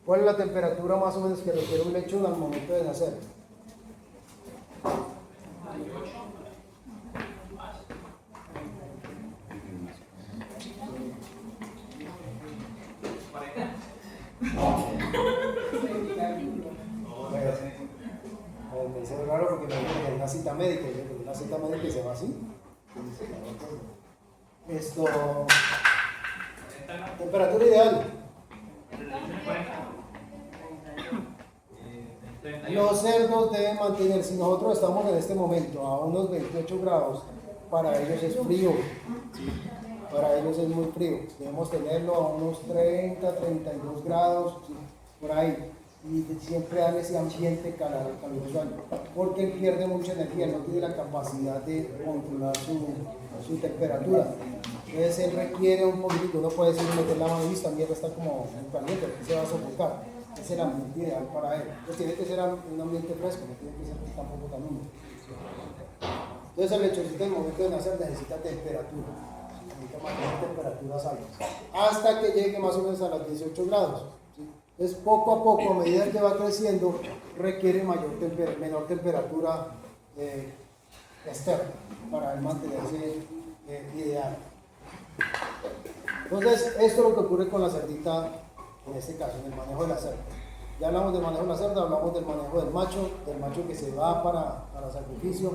¿Cuál es la temperatura más o menos que requiere un lechón al momento de nacer? Es raro porque no hay una cita médica, una cita médica se va así. Temperatura ideal. Los cerdos deben mantener, si nosotros estamos en este momento a unos 28 grados, para ellos es frío. Para ellos es muy frío. Debemos tenerlo a unos 30, 32 grados, por ahí. Y siempre darle ese ambiente caluroso, porque él pierde mucha energía, no tiene la capacidad de controlar su temperatura. Entonces él requiere un poquito, uno puede decir meter la mano y esta mierda está como muy caliente, porque se va a sofocar. Es el ambiente ideal para él. Entonces tiene que ser un ambiente fresco, no tiene que ser tampoco tan húmedo. Entonces el lechoncito en el momento de nacer necesita temperatura, necesita mantener temperaturas altas, hasta que llegue más o menos a los 18 grados. Entonces, poco a poco, a medida que va creciendo, requiere menor temperatura externa para mantenerse ideal. Entonces, esto es lo que ocurre con la cerdita, en este caso, en el manejo de la cerda. Ya hablamos del manejo de la cerda, hablamos del manejo del macho que se va para sacrificio.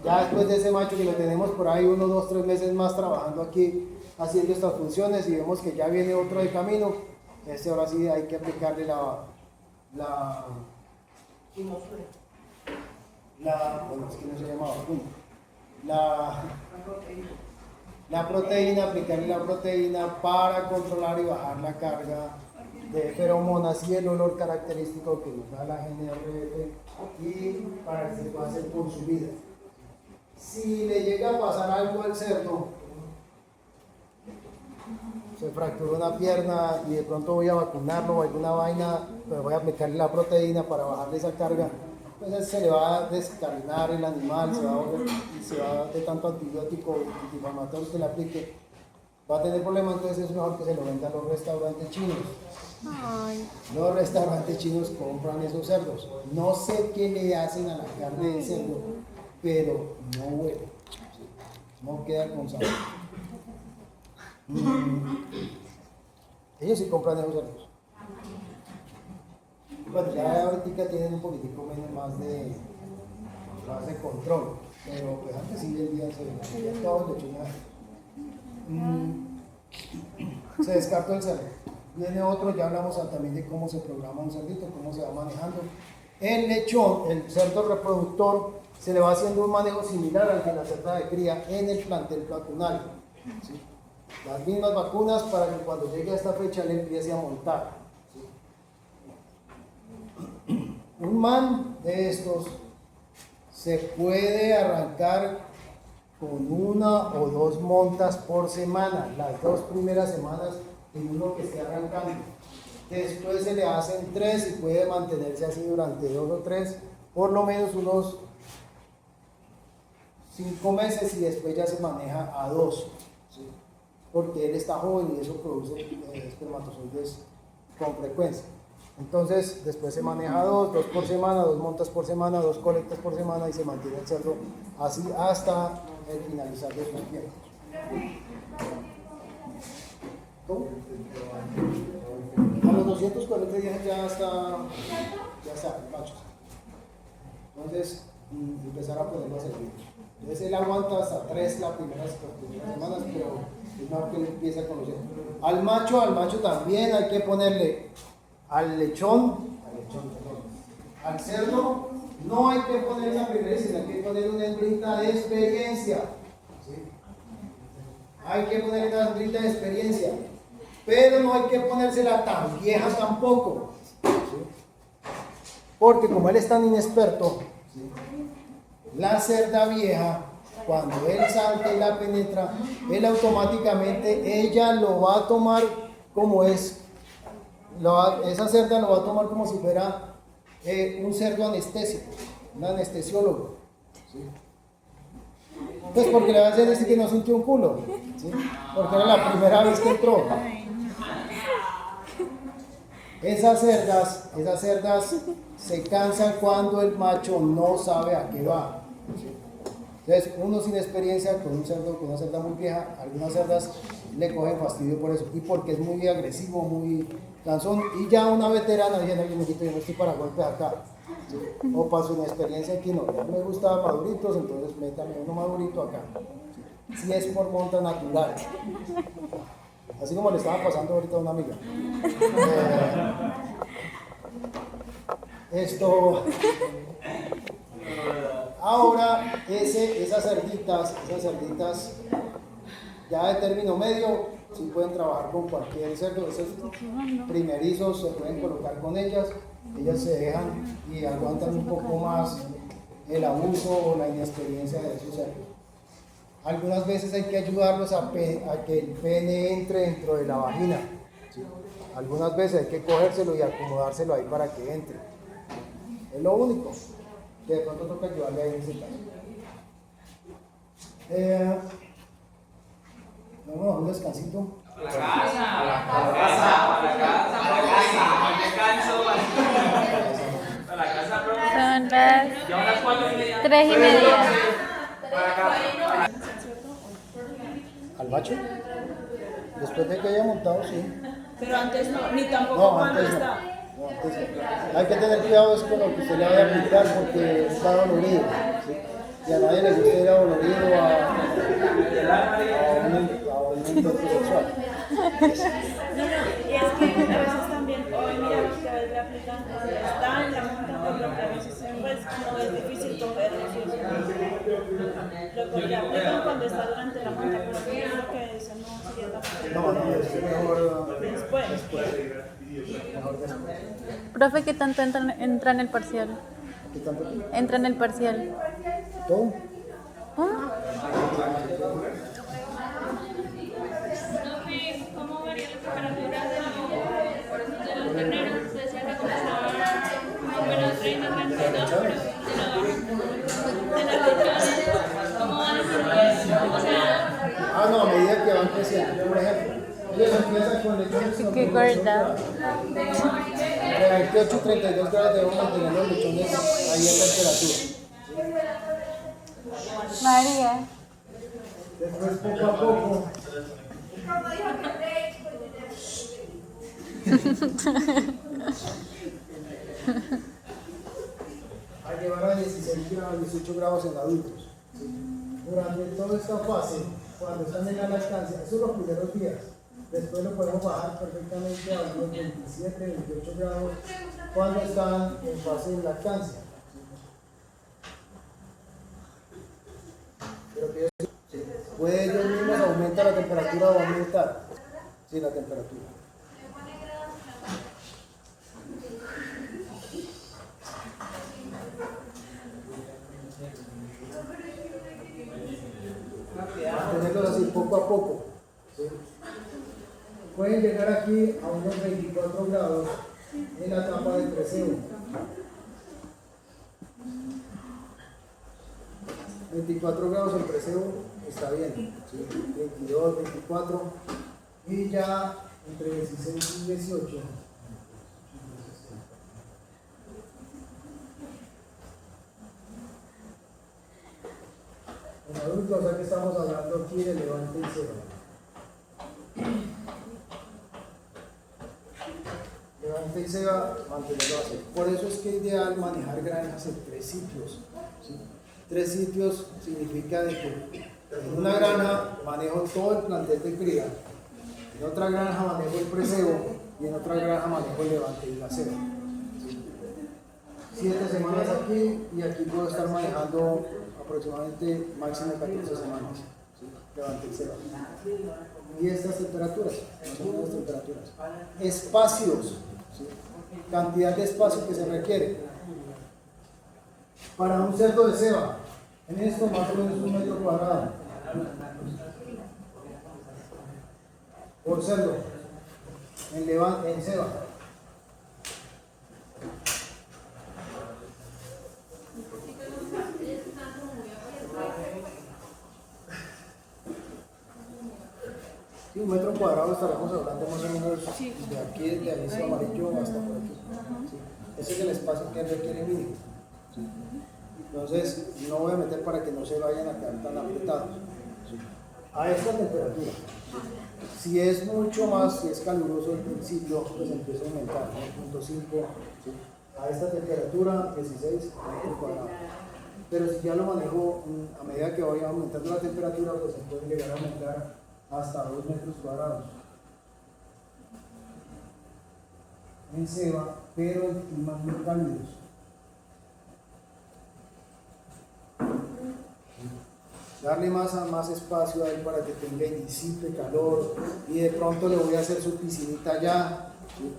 Ya después de ese macho que lo tenemos por ahí 1, 2, 3 meses más trabajando aquí, haciendo estas funciones, y vemos que ya viene otro de camino. Ahora sí hay que aplicarle bueno, es que no se llama vacuna, la proteína, aplicarle la proteína para controlar y bajar la carga de feromonas y el olor característico que nos da la GNRF y para que se pueda hacer consumida. Si le llega a pasar algo al cerdo, se fracturó una pierna y de pronto voy a vacunarlo o alguna vaina, pero voy a aplicarle la proteína para bajarle esa carga, pues se le va a descarnar el animal, se va a volver, y se va de tanto antibiótico y antiinflamatorio que le aplique, va a tener problemas. Entonces es mejor que se lo vendan a los restaurantes chinos. Ay. Los restaurantes chinos compran esos cerdos. No sé qué le hacen a la carne de cerdo, pero no huele, no queda con sabor. Ellos sí compran esos cerdos. Bueno, ya ahorita tienen un poquitico menos más de control, pero pues antes sí vendían todo lechonaje. Se descartó el cerdo. Viene otro, ya hablamos también de cómo se programa un cerdito, cómo se va manejando. el lechón, el cerdo reproductor, se le va haciendo un manejo similar al de la cerda de cría en el plantel vacunal. ¿Sí? Las mismas vacunas para que cuando llegue a esta fecha le empiece a montar. ¿Sí? Un man de estos se puede arrancar con 1 o 2 montas por semana, las 2 primeras semanas en uno que esté arrancando. Después se le hacen 3 y puede mantenerse así durante 2 o 3, por lo menos unos 5 meses y después ya se maneja a 2, ¿sí? Porque él está joven y eso produce espermatozoides con frecuencia. Entonces después se maneja a 2 por semana, 2 montas por semana, 2 colectas por semana y se mantiene el cerdo así hasta el finalizar de sus tiempos. ¿Cómo? A los 240 días ya está machos. Entonces empezar a ponerlo a servir. Entonces él aguanta hasta 3 las primeras semanas, pero es mejor que él empiece a conocer. Al macho también hay que ponerle al lechón, al cerdo, no hay que poner una primera, sino hay que poner una hembrita de experiencia. ¿Sí? Hay que poner una hembrita de experiencia, pero no hay que ponérsela tan vieja tampoco. ¿Sí? Porque como él es tan inexperto, ¿sí? La cerda vieja, cuando él salta y la penetra, él automáticamente, ella lo va a tomar como es. Esa cerda lo va a tomar como si fuera un cerdo anestésico, un anestesiólogo. ¿Sí? Pues porque le va a hacer decir que no sintió un culo, ¿sí? Porque era la primera vez que entró. Esas cerdas se cansan cuando el macho no sabe a qué va. ¿Sí? Entonces, uno sin experiencia con un cerdo, con una cerda muy vieja, algunas cerdas le cogen fastidio por eso y porque es muy agresivo, muy cansón. Y ya una veterana dice: yo no estoy para golpes acá. ¿Sí? O para su inexperiencia aquí no, ya me gusta maduritos, entonces métame uno madurito acá. ¿Sí? Si es por monta natural. Así como le estaba pasando ahorita a una amiga. Ahora, esas cerditas ya de término medio, sí pueden trabajar con cualquier cerdo. Esos primerizos se pueden colocar con ellas se dejan y aguantan un poco más el abuso o la inexperiencia de esos cerdos. Algunas veces hay que ayudarlos a que el pene entre dentro de la vagina. ¿Sí? Algunas veces hay que cogérselo y acomodárselo ahí para que entre. Es lo único que de pronto toca ayudarle ahí en ese caso. Vamos a un descansito. A la casa, Son las 3:30. ¿Al macho? Después de que haya montado, sí. Pero antes no, ni tampoco No, cuando antes no. está. No, antes no. Hay que tener cuidado es con lo que usted le vaya a aplicar porque está dolorido. ¿Sí? Y a nadie le gusta ir a dolorido a un encuentro sexual. Y es que a veces también, hoy mira lo que a veces le aplican cuando está en la montaña, pero que a veces pues, no es difícil cogerlo. Lo que le aplican cuando está durante la monta, pero yo creo que eso no sería tan No, es mejor después. Profe, ¿qué tanto entra en el parcial? ¿Qué tanto? Entra en el parcial. ¿Todo? ¿Ah? ¿Cómo varía la temperatura de los terneros? Se decía que comenzaba más o menos 30, 32, pero de las regiones, ¿cómo van a ser? O sea, No, a medida que van creciendo. Por ejemplo, ellos empiezan con lechones Qué gorda. de 28 y 32 grados debemos mantener los lechones ahí en temperatura. María. Después poco a poco. A llevar a 16 grados, 18 grados en adultos. Durante toda esta fase, cuando están en la lactancia, esos son los primeros días. Después lo podemos bajar perfectamente a unos 27, 28 grados cuando están en fase de lactancia. Pero que ellos, sí, puede ellos mismos aumentar la temperatura o aumentar, sí, la temperatura. Mantenerlos así poco a poco, ¿sí? Pueden llegar aquí a unos 24 grados en la etapa del preseo. 24 grados el preseo está bien, ¿sí? 22, 24 y ya entre 16 y 18. En adultos, o sea que estamos hablando aquí de levante y ceba. Levante y ceba, mantenerlo así. Por eso es que es ideal manejar granjas en 3 sitios, ¿sí? 3 sitios significa de que en una granja manejo todo el plantel de cría, en otra granja manejo el preseo y en otra granja manejo el levante y la ceba. 7 semanas aquí y aquí puedo estar manejando aproximadamente máximo 14 semanas, ¿sí? Levante y ceba. Y estas temperaturas, son las temperaturas. Espacios, ¿sí? Cantidad de espacio que se requiere. Para un cerdo de ceba, en esto más o menos 1 metro cuadrado. Por cerdo, en ceba. Sí, 1 metro cuadrado estaremos hablando más o menos de aquí, de inicio amarillo hasta por aquí. ¿Sí? Ese es el espacio que requiere mínimo. ¿Sí? Entonces, no voy a meter para que no se vayan a quedar tan apretados. ¿Sí? A esta temperatura. Si es mucho más, si es caluroso al principio, pues empieza a aumentar, 1.5. ¿Sí? A esta temperatura, 16 metros cuadrados. Pero si ya lo manejo a medida que vaya aumentando la temperatura, pues se puede llegar a aumentar hasta 2 metros cuadrados. En ceba, pero en climas muy cálidos. Darle más espacio a él para que tenga y disipe calor, y de pronto le voy a hacer su piscinita allá, ¿sí?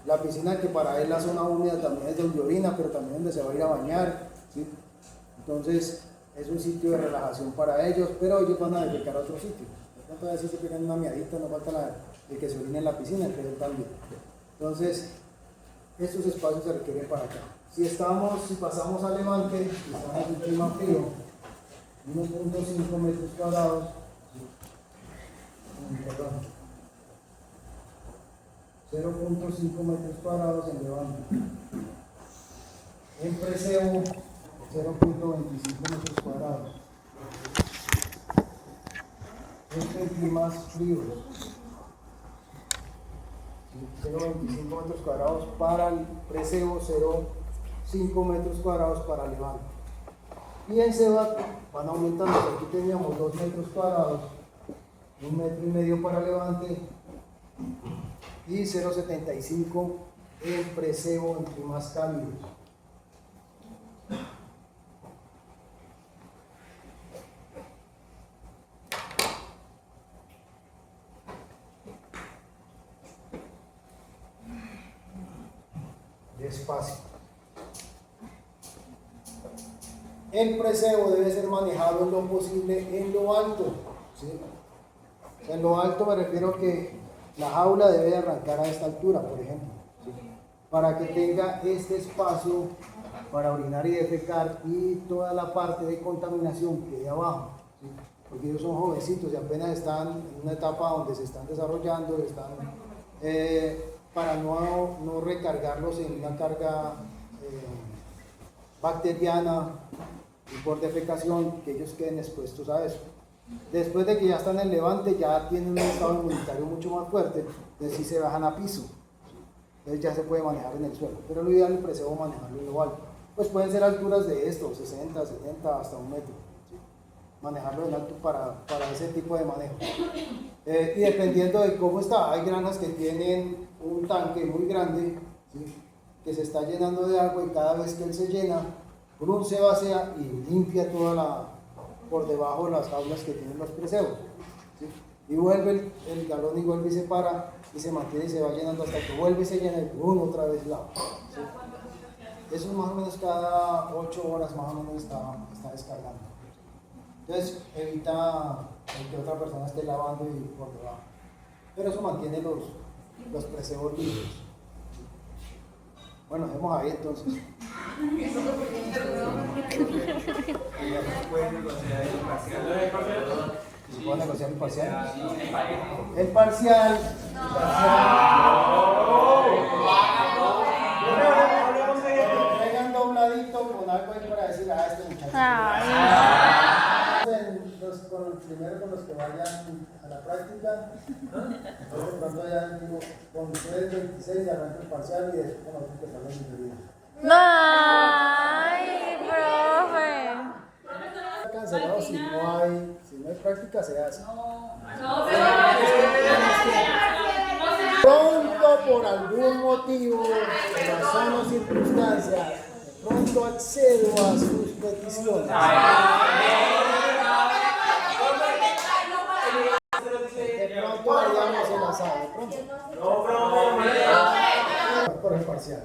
La piscina que para él la zona húmeda también es donde orina, pero también donde se va a ir a bañar, ¿sí? Entonces es un sitio de relajación para ellos, pero ellos van a dedicar a otro sitio. No puede decir que pegan una miadita, no falta el que se orine en la piscina, el que él también. Entonces estos espacios se requieren para acá. Si pasamos a levante, y estamos en clima frío, 1.5 metros cuadrados, perdón, 0.5 metros cuadrados en levante. En preseo, 0.25 metros cuadrados. Esto en climas fríos. 0.25 metros cuadrados para el preseo, 0.5 metros cuadrados para levante. Y en ceba van aumentando. Aquí teníamos 2 metros cuadrados, 1,5 metros para levante y 0.75 el preseo en climas cálidos. Despacio. El preseo debe ser manejado en lo posible en lo alto, ¿sí? En lo alto me refiero que la jaula debe arrancar a esta altura, por ejemplo, ¿sí? Para que tenga este espacio para orinar y defecar y toda la parte de contaminación que hay abajo, ¿sí? Porque ellos son jovencitos y apenas están en una etapa donde se están desarrollando, para no recargarlos en una carga bacteriana y por defecación, que ellos queden expuestos a eso. Después de que ya están en levante, ya tienen un estado inmunitario mucho más fuerte, entonces sí se bajan a piso, entonces ya se puede manejar en el suelo, pero lo ideal es el preseo manejarlo en lo alto. Pues pueden ser alturas de esto, 60, 70, hasta 1 metro, ¿sí? Manejarlo en alto para ese tipo de manejo. Y dependiendo de cómo está, hay granjas que tienen un tanque muy grande, ¿sí? que se está llenando de agua y cada vez que él se llena, Brun se vacía y limpia por debajo las jaulas que tienen los presebos. ¿Sí? Y vuelve el galón y vuelve y se para y se mantiene y se va llenando hasta que vuelve y se llena y Brun otra vez lava. ¿Sí? Eso más o menos cada 8 horas más o menos está descargando. Entonces evita que otra persona esté lavando y por debajo. Pero eso mantiene los presebos limpios. Bueno, dejemos ahí entonces. ¿Puedo negociar el parcial? El parcial. Traigan dobladito con algo ahí para decir a este muchacho. Primero con los que vayan a la práctica, entonces de pronto ya digo, con ustedes 26 arranca el parcial y después con otros que están en ingeniería. ¡Ay, profe! Cancelado si no hay práctica se hace. Pronto por algún motivo, razón o circunstancia, de pronto accedo a sus peticiones. De pronto haríamos el asado, de pronto. No, por el parcial.